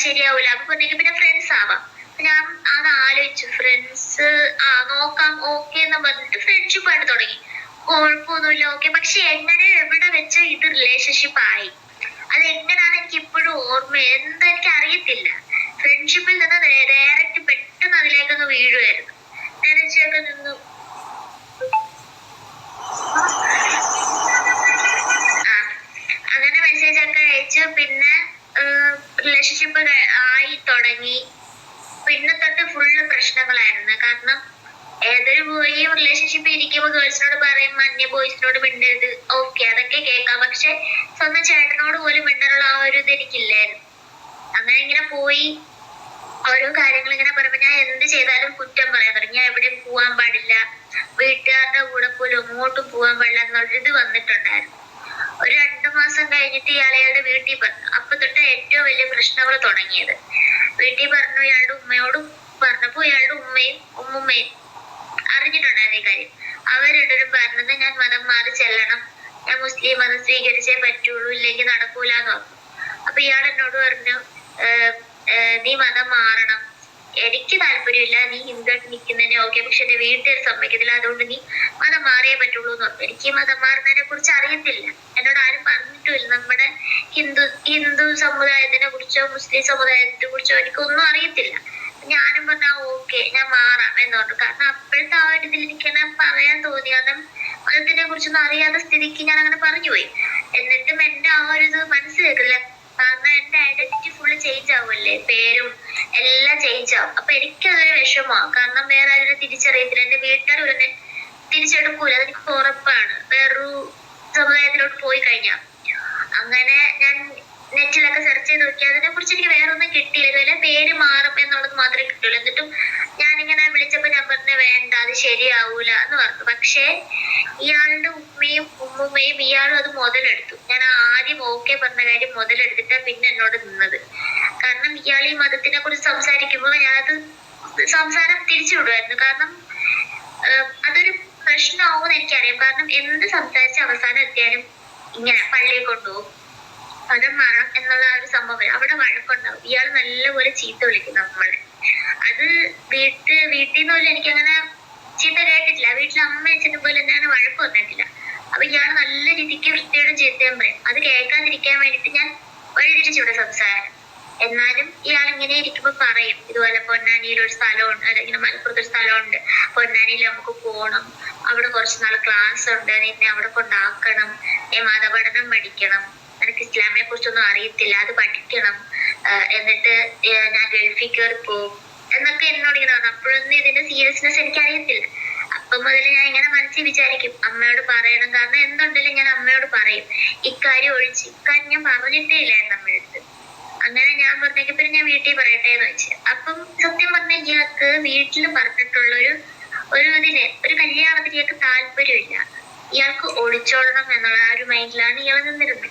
ശരിയാവൂല. അപ്പൊ പറഞ്ഞെങ്കിൽ പിന്നെ ഫ്രണ്ട്സ് ആവാം. ഞാൻ അത് ആലോചിച്ചു, ഫ്രണ്ട്സ് നോക്കാം ഓക്കെ എന്ന് പറഞ്ഞിട്ട് ഫ്രണ്ട്ഷിപ്പ് ആയിട്ട് തുടങ്ങി. കുഴപ്പമൊന്നുമില്ല ഓക്കെ. പക്ഷെ എങ്ങനെ എവിടെ വെച്ച് ഇത് റിലേഷൻഷിപ്പ് ആയി, അത് എങ്ങനെയാണ് എനിക്ക് ഇപ്പോഴും ഓർമ്മ, എന്താ എനിക്ക് അറിയത്തില്ല. ഫ്രണ്ട്ഷിപ്പിൽ നിന്ന് ഡയറക്റ്റ് പെട്ടെന്ന് അതിലേക്കൊന്ന് വീഴുമായിരുന്നു. ഡയറക്റ്റൊക്കെ നിന്നു അങ്ങനെ മെസ്സേജ് ഒക്കെ അയച്ചു. പിന്നെ റിലേഷൻഷിപ്പ് ആയി തുടങ്ങി. പിന്നെ തൊട്ട് ഫുള്ള് പ്രശ്നങ്ങളായിരുന്നു. കാരണം ഏതൊരു ബോയ് റിലേഷൻഷിപ്പ് ഇരിക്കുമ്പോൾ ഗേൾസിനോട് പറയും അന്യ ബോയ്സിനോട് മിണ്ടരുത്, ഓക്കെ അതൊക്കെ കേൾക്കാം. പക്ഷെ സ്വന്തം ചേട്ടനോട് പോലും മിണ്ടാനുള്ള ആ ഒരു ഇത് എനിക്കില്ലായിരുന്നു. അങ്ങനെ ഇങ്ങനെ പോയി ഓരോ കാര്യങ്ങൾ ഇങ്ങനെ പറയുമ്പോ ഞാൻ എന്ത് ചെയ്താലും കുറ്റം പറയാൻ തുടങ്ങി. ഞാൻ എവിടെയും പോവാൻ പാടില്ല, വീട്ടുകാരുടെ കൂടെ പോലും അങ്ങോട്ടും പോവാൻ പാടില്ല എന്നുള്ളൊരിത് വന്നിട്ടുണ്ടായിരുന്നു. ഒരു 2 മാസം കഴിഞ്ഞിട്ട് ഇയാളുടെ വീട്ടിൽ പറഞ്ഞു. അപ്പൊ തൊട്ട് ഏറ്റവും വലിയ പ്രശ്നങ്ങൾ തുടങ്ങിയത്. വീട്ടിൽ പറഞ്ഞു, ഇയാളുടെ ഉമ്മയോടും പറഞ്ഞപ്പോ ഇയാളുടെ ഉമ്മയും ഉമ്മുമ്മയും അറിഞ്ഞിട്ടുണ്ടായിരുന്നു ഈ കാര്യം. അവരിടരും പറഞ്ഞത് ഞാൻ മതം മാറി ചെല്ലണം, ഞാൻ മുസ്ലിം മതം സ്വീകരിച്ചേ പറ്റുള്ളൂ, ഇല്ലെങ്കിൽ നടക്കൂലെന്ന് പറഞ്ഞു. അപ്പൊ ഇയാൾ എന്നോട് പറഞ്ഞു, നീ മതം മാറണം, എനിക്ക് താല്പര്യമില്ല, നീ ഹിന്ദുവായിട്ട് നിൽക്കുന്നതിനെ ഓക്കെ, പക്ഷെ എന്റെ വീട്ടുകാർ സമ്മതിക്കത്തില്ല, അതുകൊണ്ട് നീ മതം മാറിയേ പറ്റുള്ളൂ എന്ന് പറഞ്ഞു. എനിക്ക് മതം മാറുന്നതിനെ കുറിച്ച് അറിയത്തില്ല, എന്നോട് ആരും പറഞ്ഞിട്ടുമില്ല. നമ്മുടെ ഹിന്ദു സമുദായത്തിനെ കുറിച്ചോ മുസ്ലിം സമുദായത്തെ കുറിച്ചോ എനിക്കൊന്നും അറിയത്തില്ല. ഞാനും പറഞ്ഞ ഓക്കെ ഞാൻ മാറാം എന്ന് പറഞ്ഞു. കാരണം അപ്പോഴത്തെ ആ ഒരു ഇതിൽ എനിക്ക് പറയാൻ തോന്നി. കാരണം മതത്തിനെ കുറിച്ചൊന്നും അറിയാത്ത സ്ഥിതിക്ക് ഞാൻ അങ്ങനെ പറഞ്ഞു പോയി. എന്നിട്ടും എന്റെ ആ ഒരു ഇത് മനസ്സിലാക്കില്ല. കാരണം എന്റെ ഐഡന്റിറ്റി ഫുള്ള് ചേഞ്ച് ആവുമല്ലേ, പേരും എല്ലാം ചേഞ്ച് ആവും. അപ്പൊ എനിക്കതൊരു വിഷമമാണ്. കാരണം വേറെ ആരും തിരിച്ചറിയത്തില്ല, എന്റെ വീട്ടുകാർ തന്നെ തിരിച്ചെടുക്കൂല, അതെനിക്ക് ഉറപ്പാണ് വേറൊരു സമുദായത്തിലോട്ട് പോയി കഴിഞ്ഞാൽ. അങ്ങനെ ഞാൻ നെറ്റിലൊക്കെ സെർച്ച് ചെയ്ത് നോക്കി, അതിനെ കുറിച്ച് എനിക്ക് വേറെ ഒന്നും കിട്ടിയില്ല. ഇതുപോലെ പേര് മാറും എന്നുള്ളത് മാത്രമേ കിട്ടുള്ളൂ. എന്നിട്ടും ഞാനിങ്ങനെ വിളിച്ചപ്പോ ഞാൻ പറഞ്ഞ വേണ്ട, അത് ശരിയാവൂല എന്ന് പറഞ്ഞു. പക്ഷേ ഇയാളുടെ ഉമ്മയും ഉമ്മുമ്മയും ഇയാളും അത് മുതലെടുത്തു. ഞാൻ ആദ്യം ഓക്കെ പറഞ്ഞ കാര്യം മുതലെടുത്തിട്ടാ പിന്നെ എന്നോട് നിന്നത്. കാരണം ഇയാൾ ഈ മതത്തിനെ കുറിച്ച് സംസാരിക്കുമ്പോൾ ഞാനത് സംസാരം തിരിച്ചു വിടുമായിരുന്നു. കാരണം അതൊരു പ്രശ്നമാവുമെന്ന് എനിക്കറിയാം. കാരണം എന്ത് സംസാരിച്ച അവസാനം എത്തിയാലും ഇങ്ങനെ പള്ളിയിൽ കൊണ്ടുപോകും, മതം മാറാം എന്നുള്ള ആ ഒരു സംഭവം. അവിടെ വഴക്കുണ്ടാവും. ഇയാൾ നല്ലപോലെ ചീത്ത വിളിക്കും നമ്മളെ. അത് വീട്ടിൽ നിന്ന് പോലും എനിക്ക് അങ്ങനെ ചീത്ത കേട്ടിട്ടില്ല. വീട്ടിലെ അമ്മ അച്ഛനും പോലും എന്താണ് വഴക്ക് വന്നിട്ടില്ല. അപ്പൊ ഇയാൾ നല്ല രീതിക്ക് വൃത്തിയോടും ചീത്തയും പറയും. അത് കേൾക്കാതിരിക്കാൻ വേണ്ടിട്ട് ഞാൻ വഴിതിരിച്ചിവിടെ സംസാരം. എന്നാലും ഇയാൾ ഇങ്ങനെ ഇരിക്കുമ്പോ പറയും, ഇതുപോലെ പൊന്നാനിയിൽ ഒരു സ്ഥലമുണ്ട്, അല്ലെങ്കിൽ മലപ്പുറത്ത് ഒരു സ്ഥലമുണ്ട്, പൊന്നാനിയിൽ നമുക്ക് പോകണം, അവിടെ കുറച്ച് നാൾ ക്ലാസ് ഉണ്ട്, നിന്നെ അവിടെ കൊണ്ടാക്കണം, നീ മതപഠനം പഠിക്കണം, എനിക്ക് ഇസ്ലാമിനെ കുറിച്ചൊന്നും അറിയത്തില്ല, അത് പഠിക്കണം, എന്നിട്ട് ഞാൻ ഗൾഫിൽ കയറി പോകും എന്നൊക്കെ എന്നോട് ഇങ്ങനെ പറഞ്ഞു. അപ്പോഴൊന്നും ഇതിന്റെ സീരിയസ്നെസ് എനിക്ക് അറിയത്തില്ല. അപ്പം മുതൽ ഞാൻ ഇങ്ങനെ മനസ്സിൽ വിചാരിക്കും അമ്മയോട് പറയണം. കാരണം എന്തുണ്ടെങ്കിലും ഞാൻ അമ്മയോട് പറയും. ഇക്കാര്യം ഒഴിച്ച് ഇക്കാര്യം ഞാൻ പറഞ്ഞിട്ടേ ഇല്ലായിരുന്നു നമ്മുടെ അടുത്ത്. അങ്ങനെ ഞാൻ പറഞ്ഞെങ്കിൽ പിന്നെ ഞാൻ വീട്ടിൽ പറയട്ടെ എന്ന് വെച്ച്. അപ്പം സത്യം പറഞ്ഞാൽ ഇയാൾക്ക് വീട്ടിൽ പറഞ്ഞിട്ടുള്ള ഒരു കല്യാണത്തിന് ഇയാൾക്ക് താല്പര്യമില്ല. ഇയാൾക്ക് ഒളിച്ചോടണം എന്നുള്ള ആ ഒരു മൈൻഡിലാണ് ഇയാൾ നിന്നിരുന്നത്.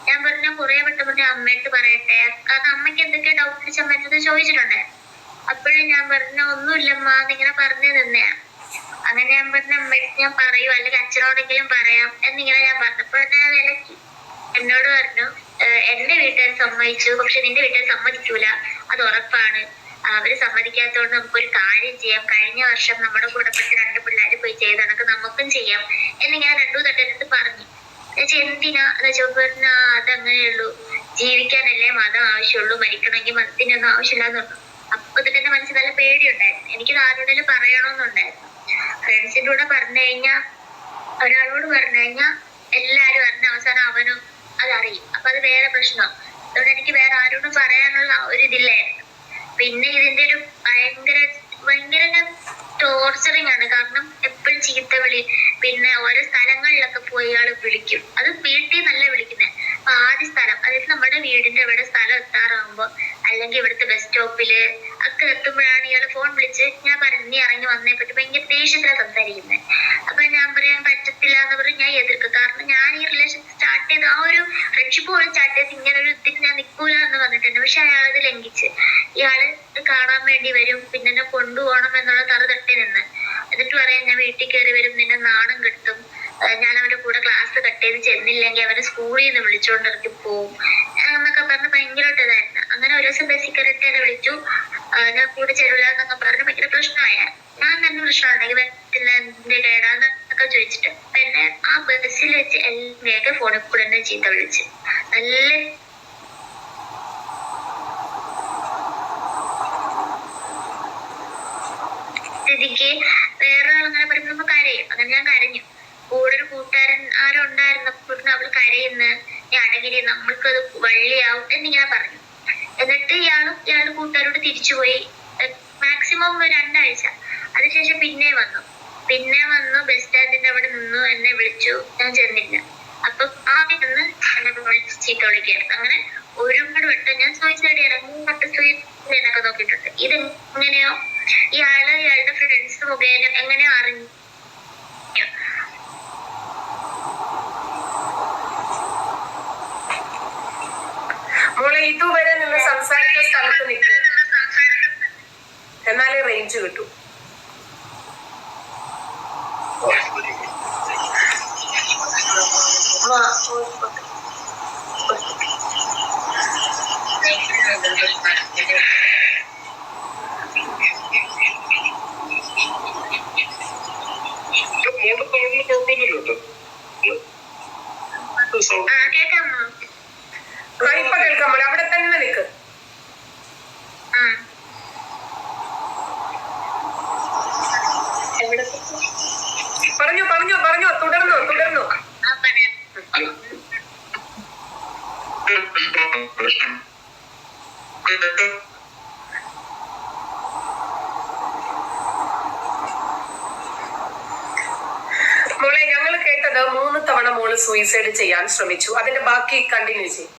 ഞാൻ പറഞ്ഞ കുറെ വട്ടം പറഞ്ഞ അമ്മയടുത്ത് പറയട്ടെ, കാരണം അമ്മയ്ക്ക് എന്തൊക്കെ ഡൗട്ട് അടിച്ച് അമ്മേനത് ചോദിച്ചിട്ടുണ്ടായിരുന്നു. അപ്പോഴും ഞാൻ പറഞ്ഞ ഒന്നുമില്ലമ്മ എന്നിങ്ങനെ പറഞ്ഞു നിന്നെയാണ്. അങ്ങനെ ഞാൻ പറഞ്ഞ അമ്മയടുത്ത് ഞാൻ പറയൂ, അല്ലെങ്കിൽ അച്ഛനോടെങ്കിലും പറയാം എന്നിങ്ങനെ ഞാൻ പറഞ്ഞപ്പോൾ ഞാൻ വിലക്കി. എന്നോട് പറഞ്ഞു, എന്റെ വീട്ടുകാർ സമ്മതിച്ചു, പക്ഷെ നിന്റെ വീട്ടുകാർ സമ്മതിക്കൂല, അത് ഉറപ്പാണ്. അവര് സമ്മതിക്കാത്തതുകൊണ്ട് നമുക്കൊരു കാര്യം ചെയ്യാം, കഴിഞ്ഞ വർഷം നമ്മുടെ കൂടപ്പെട്ട 2 പിള്ളേർ പോയി ചെയ്ത കണക്ക് നമുക്കും ചെയ്യാം എന്നിങ്ങനെ 2 തട്ടെടുത്ത് പറഞ്ഞു. എന്തിനാ എന്ന് ചോദിച്ചു. അതങ്ങനെയുള്ളൂ, ജീവിക്കാനല്ലേ മതം ആവശ്യമുള്ളൂ, മരിക്കണമെങ്കിൽ മതത്തിനൊന്നും ആവശ്യമില്ലാന്ന് പറഞ്ഞു. അപ്പൊ തന്നെ മനസ്സിൽ നല്ല പേടിയുണ്ടായിരുന്നു. എനിക്കിത് ആരോടെങ്കിലും പറയണമെന്നുണ്ടായിരുന്നു. ഫ്രണ്ട്സിന്റെ കൂടെ പറഞ്ഞു കഴിഞ്ഞാൽ, ഒരാളോട് പറഞ്ഞു കഴിഞ്ഞാൽ എല്ലാരും അറിഞ്ഞ അവസാനം അവനും അതറിയും. അപ്പൊ അത് വേറെ പ്രശ്നമാണ്. അതുകൊണ്ട് എനിക്ക് വേറെ ആരോടും പറയാനുള്ള ഒരു ഇതില്ലായിരുന്നു. പിന്നെ ഇതിന്റെ ഒരു ഭയങ്കര ടോർച്ചറിങ് ആണ്. കാരണം എപ്പോഴും ചീത്ത വിളി, പിന്നെ ഓരോ സ്ഥലങ്ങളിലൊക്കെ പോയി ഇയാള് വിളിക്കും. അത് വീട്ടിൽ നല്ല വിളിക്കുന്നത്. അപ്പൊ ആദ്യ സ്ഥലം, അതായത് നമ്മുടെ വീടിന്റെ ഇവിടെ സ്ഥലം എത്താറാകുമ്പോ, അല്ലെങ്കിൽ ഇവിടുത്തെ ബസ് സ്റ്റോപ്പില് ഒക്കെ എത്തുമ്പോഴാണ് ഇയാള് ഫോൺ വിളിച്ച് ഞാൻ പറഞ്ഞു നീ ഇറങ്ങി വന്നേ പറ്റും, ഭയങ്കര ദേഷ്യത്തിലാണ് സംസാരിക്കുന്നത്. അപ്പൊ ഞാൻ പറയാൻ പറ്റത്തില്ല എന്ന് പറഞ്ഞ് ഞാൻ എതിർക്കും. കാരണം ഞാൻ ഈ റിലേഷൻ സ്റ്റാർട്ട് ചെയ്ത് ആ ഒരു ഫ്രണ്ട്ഷിപ്പ് പോലും സ്റ്റാർട്ട് ചെയ്ത് ഇങ്ങനെ ഒരു ഇതിന് ഞാൻ നിൽക്കൂല എന്ന് പറഞ്ഞിട്ടുണ്ട്. പക്ഷെ അയാളത് ലംഘിച്ച് ഇയാള് കാണാൻ വേണ്ടി വരും, പിന്നെ എന്നെ കൊണ്ടുപോകണം എന്നുള്ള തറ തട്ടി നിന്ന്. എന്നിട്ട് പറയാം ഞാൻ വീട്ടിൽ കയറി വരും, നിന്നെ നാണം കെടുത്തും, ഞാൻ അവന്റെ കൂടെ ക്ലാസ് കട്ട് ചെയ്ത് ചെന്നില്ലെങ്കിൽ അവനെ സ്കൂളിൽ നിന്ന് വിളിച്ചുകൊണ്ടിറക്കി പോവും എന്നൊക്കെ പറഞ്ഞ് ഭയങ്കരമായിട്ട് ഇതായിരുന്നു. അങ്ങനെ ഒരു ദിവസം ബസ്സിൽ കയറിട്ട് എന്നെ വിളിച്ചു. ഞാൻ കൂടെ ചെല്ലില്ല എന്നൊക്കെ പറഞ്ഞ് ഭയങ്കര പ്രശ്നമായ. ഞാൻ തന്നെ പ്രശ്നമുണ്ടെങ്കിൽ വരത്തില്ല, എന്തിന്റെ കേടാന്നൊക്കെ ചോദിച്ചിട്ട് പിന്നെ ആ ബസ്സിൽ വെച്ച് എല്ലാവരെയൊക്കെ ഫോണിൽ കൂടെ തന്നെ ചീത്ത വിളിച്ച് നല്ല സ്ഥിതിക്ക് വേറെ അങ്ങനെ പറയുമ്പോ കരയും. അങ്ങനെ ഞാൻ കരഞ്ഞു. കൂടെ ഒരു കൂട്ടുകാരൻ ആരോ ഉണ്ടായിരുന്നപ്പോഴും അവൾ കരയുന്ന ഞാൻ അടങ്ങിരി നമ്മൾക്കത് വള്ളിയാവും എന്നിങ്ങനെ പറഞ്ഞു. എന്നിട്ട് ഇയാളുടെ കൂട്ടുകാരോട് തിരിച്ചുപോയി. മാക്സിമം 2 ആഴ്ച. അതിനുശേഷം പിന്നെ വന്നു ബസ് സ്റ്റാൻഡിന്റെ അവിടെ നിന്നു, എന്നെ വിളിച്ചു. ഞാൻ ചെന്നില്ല. അപ്പൊ ആദ്യം എന്നെ ചീത്ത വിളിക്കായിരുന്നു. അങ്ങനെ ഒരുപാട് വട്ടം ഞാൻ സൂയിസൈഡ് ചെയ്യണം 3 വട്ടം സൂയിസൈഡ് ചെയ്യാനൊക്കെ നോക്കിയിട്ടുണ്ട്. ഇത് എങ്ങനെയോ ഇയാളുടെ ഫ്രണ്ട്സ് മുഖേന എങ്ങനെയോ അറിഞ്ഞു. മോളെ ഇതുവരെ നിന്ന് സംസാരിച്ച സ്ഥലത്ത് നിൽക്കുക, എന്നാലേ റേഞ്ച് കിട്ടൂ. കേൾക്കാമോ? ഇപ്പൊ കേൾക്കാം മോളെ, അവിടെ തന്നെ നിൽക്ക്. പറഞ്ഞോ തുടർന്നോ. മോളെ ഞങ്ങൾ കേട്ടത് 3 തവണ മോള് സൂയിസൈഡ് ചെയ്യാൻ ശ്രമിച്ചു. അതിന്റെ ബാക്കി കണ്ടിന്യൂ ചെയ്യും.